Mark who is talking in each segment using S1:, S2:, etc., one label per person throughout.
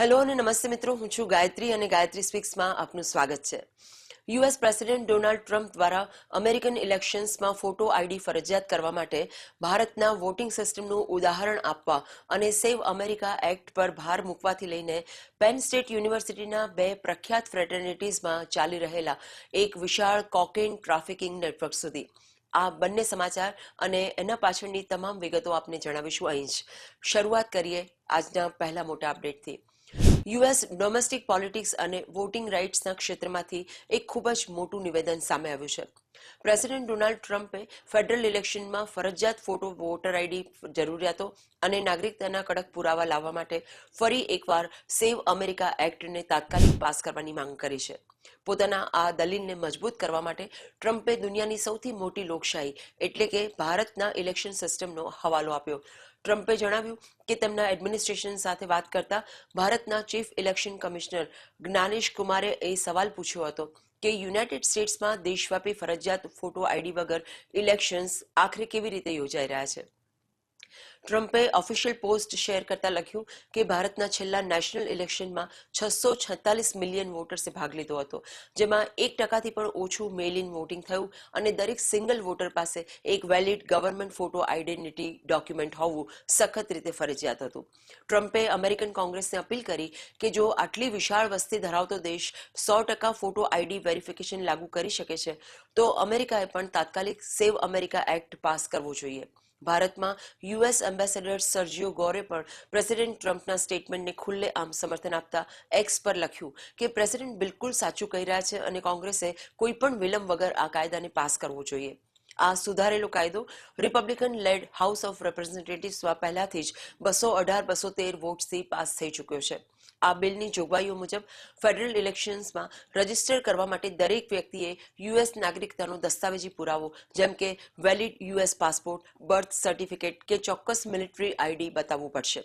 S1: Hello અને નમસ્તે મિત્રો, હું છું ગાયત્રી અને ગાયત્રી સ્પીક્સમાં આપનું સ્વાગત છે. યુએસ પ્રેસિડેન્ટ ડોનાલ્ડ ટ્રમ્પ દ્વારા અમેરિકન ઇલેક્શન્સમાં ફોટો આઈડી ફરજિયાત કરવા માટે ભારતના વોટિંગ સિસ્ટમનું ઉદાહરણ આપવા અને સેવ અમેરિકા એક્ટ પર ભાર મૂકવાથી લઈને પેન સ્ટેટ યુનિવર્સિટીના બે પ્રખ્યાત ફ્રેટર્નિટીઝમાં ચાલી રહેલા એક વિશાળ કોકેન ટ્રાફિકિંગ નેટવર્ક સુધી આ બંને સમાચાર અને એના પાછળની તમામ વિગતો આપને જણાવીશું. અહીં જ શરૂઆત કરીએ આજના પહેલા મોટા અપડેટથી. યુએસ ડોમેસ્ટિક પોલિટિક્સ અને વોટિંગ રાઇટ્સના ક્ષેત્રમાંથી એક ખૂબ જ મોટું નિવેદન સામે આવ્યું છે. પ્રેસિડેન્ટ ડોનાલ્ડ ટ્રમ્પે ફેડરલ ઇલેક્શનમાં ફરજિયાત ફોટો વોટર આઈડી જરૂરિયાતો અને નાગરિકતાના કડક પુરાવા લાવવા માટે ફરી એકવાર સેવ અમેરિકા એક્ટને તાત્કાલિક પાસ કરવાની માંગ કરી છે. પોતાના આ દલીલને મજબૂત કરવા માટે ટ્રમ્પે દુનિયાની સૌથી મોટી લોકશાહી એટલે કે ભારતના ઇલેક્શન સિસ્ટમનો હવાલો આપ્યો. ટ્રમ્પે જણાવ્યું કે તેમના એડમિનિસ્ટ્રેશન સાથે વાત કરતા ભારતના ચીફ ઇલેક્શન કમિશનર જ્ઞાનેશ કુમારે એ સવાલ પૂછ્યો હતો કે યુનાઇટેડ સ્ટેટ્સમાં દેશવ્યાપી ફરજિયાત ફોટો આઈડી વગર ઇલેક્શન્સ આખરે કેવી રીતે યોજાઈ રહ્યા છે. ટ્રમ્પે ઓફિશિયલ પોસ્ટ શેર કરતા લખ્યું કે ભારતના છેલ્લા નેશનલ ઇલેક્શનમાં 646 મિલિયન વોટર્સે ભાગ લીધો હતો, જેમાં 1% પણ ઓછું મેલ ઇન વોટિંગ થયું અને દરેક સિંગલ વોટર પાસે એક valid government photo identity document હોવું સખત રીતે ફરજિયાત હતું. ટ્રમ્પે અમેરિકન કોંગ્રેસને અપીલ કરી કે જો આટલી વિશાળ વસ્તી ધરાવતો દેશ 100% ફોટો આઈડી વેરિફિકેશન લાગુ કરી શકે છે તો અમેરિકાએ પણ તાત્કાલિક સેવ અમેરિકા એક્ટ પાસ કરવો જોઈએ. ભારતમાં યુએસ એમ્બેસેડર સર્જિયો ગોરે પણ પ્રેસિડેન્ટ ટ્રમ્પના સ્ટેટમેન્ટને ખુલ્લેઆમ સમર્થન આપતા એક્સ પર લખ્યું કે પ્રેસિડેન્ટ બિલકુલ સાચું કહી રહ્યા છે અને કોંગ્રેસે કોઈ પણ વિલંબ વગર આ કાયદાને પાસ કરવો જોઈએ. આ સુધારેલો કાયદો રિપબ્લિકન લેડ હાઉસ ઓફ રેપ્રેઝેન્ટેટિવ્સમાં પહેલાથી જ 218-213 વોટ્સથી પાસ થઈ ચૂક્યો છે. આ બિલની જોગવાઈઓ મુજબ ફેડરલ ઇલેક્શન્સમાં રજીસ્ટર કરવા માટે દરેક વ્યક્તિએ યુએસ નાગરિકતાનો દસ્તાવેજી પુરાવો જેમ કે valid US passport, birth certificate કે ચોક્કસ મિલિટરી આઈડી બતાવવું પડશે.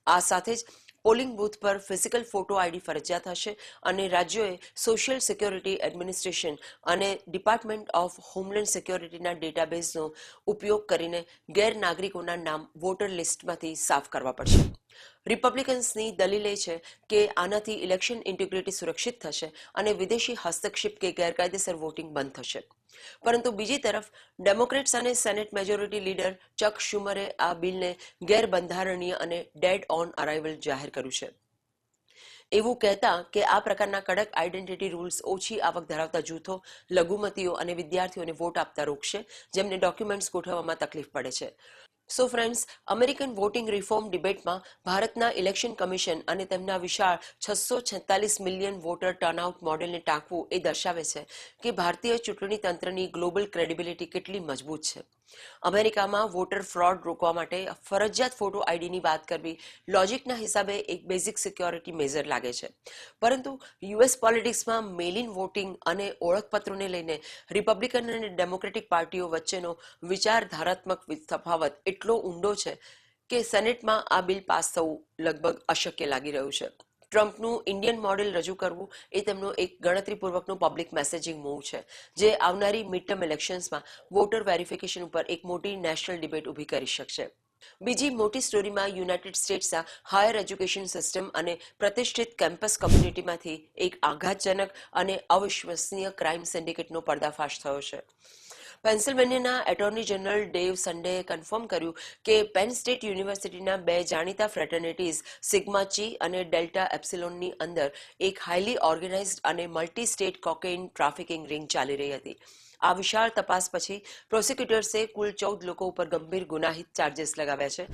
S1: આ સાથે જ પોલિંગ બૂથ પર ફિઝિકલ ફોટો આઈડી ફરજિયાત હશે અને રાજ્યોએ સોશિયલ સિક્યોરિટી એડમિનિસ્ટ્રેશન અને ડિપાર્ટમેન્ટ ઓફ હોમલેન્ડ સિક્યોરિટીના ડેટાબેઝનો ઉપયોગ કરીને ગેરનાગરિકોના નામ વોટર લિસ્ટમાંથી સાફ કરવા પડશે. રિપબ્લિકન્સની દલીલ એ છે કે આનાથી ઇલેક્શન ઇન્ટિગ્રિટી સુરક્ષિત થશે અને વિદેશી હસ્તક્ષેપ કે ગેરકાયદેસર વોટિંગ બંધ થશે. પરંતુ બીજી તરફ ડેમોક્રેટ્સ અને સેનેટ મેજોરિટી લીડર ચક શુમરે આ બિલને ગેરબંધારણીય અને ડેડ ઓન અરાઇવલ જાહેર કર્યું છે, એવું કહેતા કે આ પ્રકારના કડક આઈડેન્ટિટી રૂલ્સ ઓછી આવક ધરાવતા જૂથો, લઘુમતીઓ અને વિદ્યાર્થીઓને વોટ આપતા રોકશે, જેમને ડોક્યુમેન્ટ્સ ગોઠવવામાં તકલીફ પડે છે. So friends, American voting reform ડિબેટમાં ભારતના ઇલેક્શન કમિશન અને તેમના વિશાળ 646 મિલિયન વોટર ટર્નઆઉટ મોડેલને ટાંકવું એ દર્શાવે છે કે ભારતીય ચૂંટણી તંત્રની ગ્લોબલ ક્રેડિબિલિટી કેટલી મજબૂત છે. અમેરિકામાં વોટર ફ્રોડ રોકવા માટે ફરજિયાત ફોટો આઈડીની વાત કરવી લોજિકના હિસાબે એક બેઝિક સિક્યોરિટી મેઝર લાગે છે, પરંતુ યુએસ પોલિટિક્સમાં મેલ ઇન વોટિંગ અને ઓળખપત્રોને લઈને રિપબ્લિકન અને ડેમોક્રેટિક પાર્ટીઓ વચ્ચેનો વિચારધારાત્મક તફાવત એટલો ઊંડો છે કે સેનેટમાં આ બિલ પાસ થવું લગભગ અશક્ય લાગી રહ્યું છે. ટ્રમ્પનું ઇન્ડિયન મોડેલ રજૂ કરવું એ તેમનો એક ગણતરીપૂર્વકનો પબ્લિક મેસેજિંગ મૂવ છે, જે આવનારી મિડ ટર્મ ઇલેક્શન્સમાં વોટર વેરિફિકેશન ઉપર એક મોટી નેશનલ ડિબેટ ઊભી કરી શકશે. બીજી મોટી સ્ટોરીમાં યુનાઇટેડ સ્ટેટ્સના હાયર એજ્યુકેશન સિસ્ટમ અને પ્રતિષ્ઠિત કેમ્પસ કમ્યુનિટીમાંથી એક આઘાતજનક અને અવિશ્વસનીય ક્રાઇમ સિન્ડિકેટનો પર્દાફાશ થયો છે. પેન્સિલ્વેનિયાના એટોર્ની જનરલ ડેવ સન્ડેએ કન્ફર્મ કર્યું કે પેન સ્ટેટ યુનિવર્સિટીના બે જાણીતા ફ્રેટર્નિટીઝ સિગ્મા ચી અને ડેલ્ટા એપ્સિલોનની અંદર એક હાઈલી ઓર્ગેનાઇઝડ અને multi state cocaine trafficking ring ચાલી રહી હતી. આ વિશાળ તપાસ પછી પ્રોસિક્યુટર્સે કુલ 14 લોકો ઉપર ગંભીર ગુનાહિત ચાર્જીસ લગાવ્યા છે,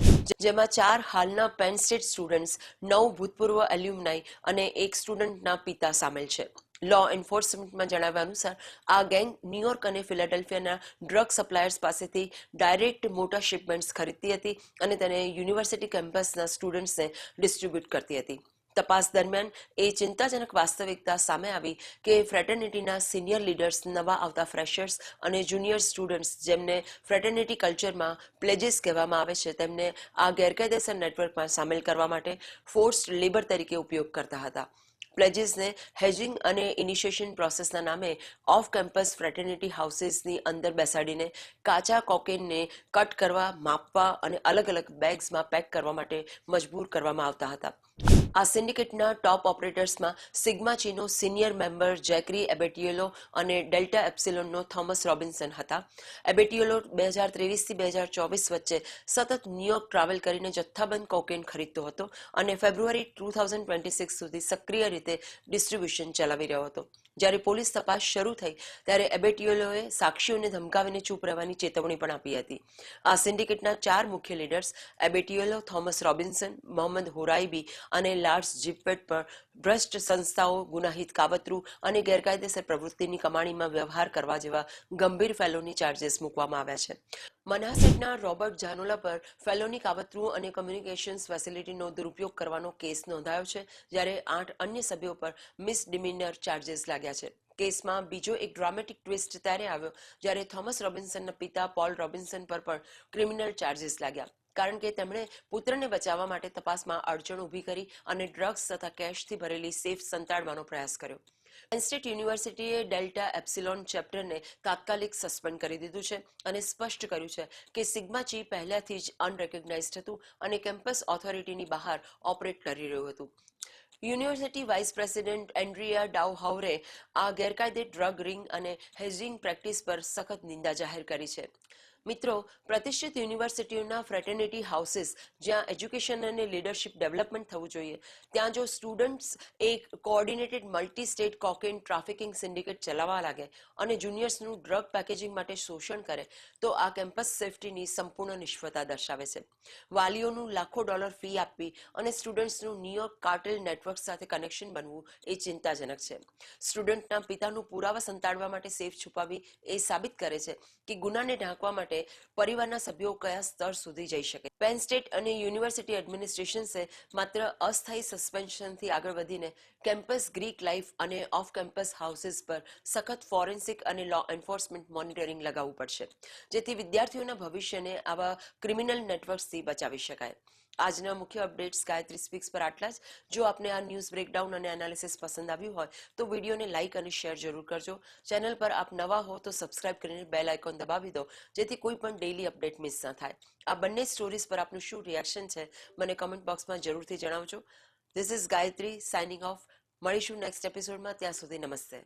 S1: જેમાં 4 હાલના પેન સ્ટેટ સ્ટુડન્ટ્સ, 9 ભૂતપૂર્વ એલ્યુમનાઈ અને એક સ્ટુડન્ટના પિતા સામેલ છે. લો એન્ફોર્સમેન્ટમાં જણાવ્યા અનુસાર આ ગેંગ ન્યૂયોર્ક અને ફિલાડેલ્ફિયાના ડ્રગ સપ્લાયર્સ પાસેથી ડાયરેક્ટ મોટા શિપમેન્ટ્સ ખરીદતી હતી અને તેને યુનિવર્સિટી કેમ્પસના સ્ટુડન્ટ્સને ડિસ્ટ્રીબ્યુટ કરતી હતી. તપાસ દરમિયાન એ ચિંતાજનક વાસ્તવિકતા સામે આવી કે ફ્રેટર્નિટીના સિનિયર લીડર્સ, નવા આવતા ફ્રેશર્સ અને જુનિયર સ્ટુડન્ટ્સ, જેમને ફ્રેટર્નિટી કલ્ચરમાં પ્લેજીસ કહેવામાં આવે છે, તેમને આ ગેરકાયદેસર નેટવર્કમાં સામેલ કરવા માટે ફોર્સ્ડ લેબર તરીકે ઉપયોગ કરતા હતા. પ્લેજીસને હેજિંગ અને ઇનિશિએશન પ્રોસેસના નામે ઓફ કેમ્પસ ફ્રેટર્નિટી હાઉસીસની અંદર બેસાડીને કાચા કોકેનને કટ કરવા, માપવા અને અલગ અલગ બેગ્સમાં પેક કરવા માટે મજબૂર કરવામાં આવતા હતા. આ સિન્ડિકેટના ટોપ ઓપરેટર્સમાં સિગ્મા ચીનો સિનિયર મેમ્બર જેકરી એબેટિયોલો અને ડેલ્ટા એપ્સિલોનનો થોમસ રોબિન્સન હતા. એબેટિયોલો 2023થી 2024 વચ્ચે સતત ન્યૂયોર્ક ટ્રાવેલ કરીને જથ્થાબંધ કોકેન ખરીદતો હતો અને ફેબ્રુઆરી 2026 સુધી સક્રિય રીતે ડિસ્ટ્રીબ્યુશન ચલાવી રહ્યો હતો. જ્યારે પોલીસ તપાસ શરૂ થઈ ત્યારે એબેટિયોલોએ સાક્ષીઓને ધમકાવીને ચૂપ રહેવાની ચેતવણી પણ આપી હતી. આ સિન્ડિકેટના 4 મુખ્ય લીડર્સ એબેટિયોલો, થોમસ રોબિન્સન, મોહમ્મદ હોરાઇબી અને લાર્સ જીપેટ પર ભ્રષ્ટ સંસ્થાઓ, ગુનાહિત કાવતરું અને ગેરકાયદેસર પ્રવૃત્તિની કમાણીમાં વ્યવહાર કરવા જેવા ગંભીર ફેલોની ચાર્જીસ મૂકવામાં આવ્યા છે. મનાસેટના રોબર્ટ જાનોલા પર ફેલોની કાવતરું અને કમ્યુનિકેશન્સ ફેસિલિટીનો દુરુપયોગ કરવાનો કેસ નોંધાયો છે, જ્યારે 8 અન્ય સભ્યો પર મિસડિમિનર ચાર્જીસ લાગ્યા છે. કેસમાં બીજો એક ડ્રામેટિક ટ્વિસ્ટ ત્યારે આવ્યો જ્યારે થોમસ રોબિન્સનના પિતા પોલ રોબિન્સન પર પણ ક્રિમિનલ ચાર્જીસ લાગ્યા, કારણ કે તેમણે પુત્રને બચાવવા માટે તપાસમાં અડચણ ઊભી કરી અને ડ્રગ્સ તથા કેશથી ભરેલી સેફ સંતાડવાનો પ્રયાસ કર્યો. પેન સ્ટેટ યુનિવર્સિટીએ ડેલ્ટા એપ્સિલોન ચેપ્ટરને તાત્કાલિક સસ્પેન્ડ કરી દીધું છે અને સ્પષ્ટ કર્યું છે કે સિગ્મા ચી પહેલાથી જ અનરેકોગ્નાઇઝડ હતું અને કેમ્પસ ઓથોરિટીની બહાર ઓપરેટ કરી રહ્યું હતું. યુનિવર્સિટી વાઇસ પ્રેસિડેન્ટ એન્ડ્રિયા ડાઉહાઉરે આ ગેરકાયદે ડ્રગ રિંગ અને હેઝિંગ પ્રેક્ટિસ પર સખત નિંદા જાહેર કરી છે. મિત્રો, પ્રતિષ્ઠિત યુનિવર્સિટીઓના ફ્રેટર્નિટી હાઉસીસ જ્યાં એજ્યુકેશન અને લીડરશિપ ડેવલપમેન્ટ થવું જોઈએ, ત્યાં જો સ્ટુડન્ટ્સ એક coordinated multi state cocaine trafficking syndicate ચલાવવા લાગે અને જુનિયર્સનું ડ્રગ પેકેજિંગ માટે શોષણ કરે તો આ કેમ્પસ સેફ્ટીની સંપૂર્ણ નિષ્ફળતા દર્શાવે છે. વાલીઓનું લાખો ડોલર ફી આપવી અને સ્ટુડન્ટ્સનું ન્યૂયોર્ક કાર્ટેલ નેટવર્ક સાથે કનેક્શન બનવું એ ચિંતાજનક છે. સ્ટુડન્ટના પિતાનું પુરાવા સંતાડવા માટે સેફ છુપાવી એ સાબિત કરે છે કે ગુનાને ઢાંકવા માટે પરિવારના સભ્યો કયા સ્તર સુધી જઈ શકે. પેન સ્ટેટ અને યુનિવર્સિટી એડમિનિસ્ટ્રેશન્સે માત્ર અસ્થાયી સસ્પેન્શનથી આગળ વધીને કેમ્પસ ગ્રીક લાઇફ અને ઓફ કેમ્પસ હાઉસીસ પર સખત ફોરેન્સિક અને લો એન્ફોર્સમેન્ટ મોનિટરિંગ લગાવવું પડશે, જેથી વિદ્યાર્થીઓના ભવિષ્યને આવા ક્રિમિનલ નેટવર્ક્સથી બચાવી શકાય. આજના મુખ્ય અપડેટ્સ ગાયત્રી સ્પીક્સ પર આટલા જ. જો આપને આ ન્યૂઝ બ્રેકડાઉન અને એનાલિસિસ પસંદ આવ્યું હોય તો વિડીયોને લાઇક અને શેર જરૂર કરજો. ચેનલ પર આપ નવા હો તો સબસ્ક્રાઇબ કરીને બેલ આઇકોન દબાવી દો, જેથી કોઈ પણ ડેઇલી અપડેટ મિસ ન થાય. આ બંને સ્ટોરીઝ પર આપનું શું રિએક્શન છે મને કમેન્ટ બોક્સમાં જરૂરથી જણાવજો. This is Gayatri signing of. મળીશું નેક્સ્ટ એપિસોડમાં. ત્યાં સુધી નમસ્તે.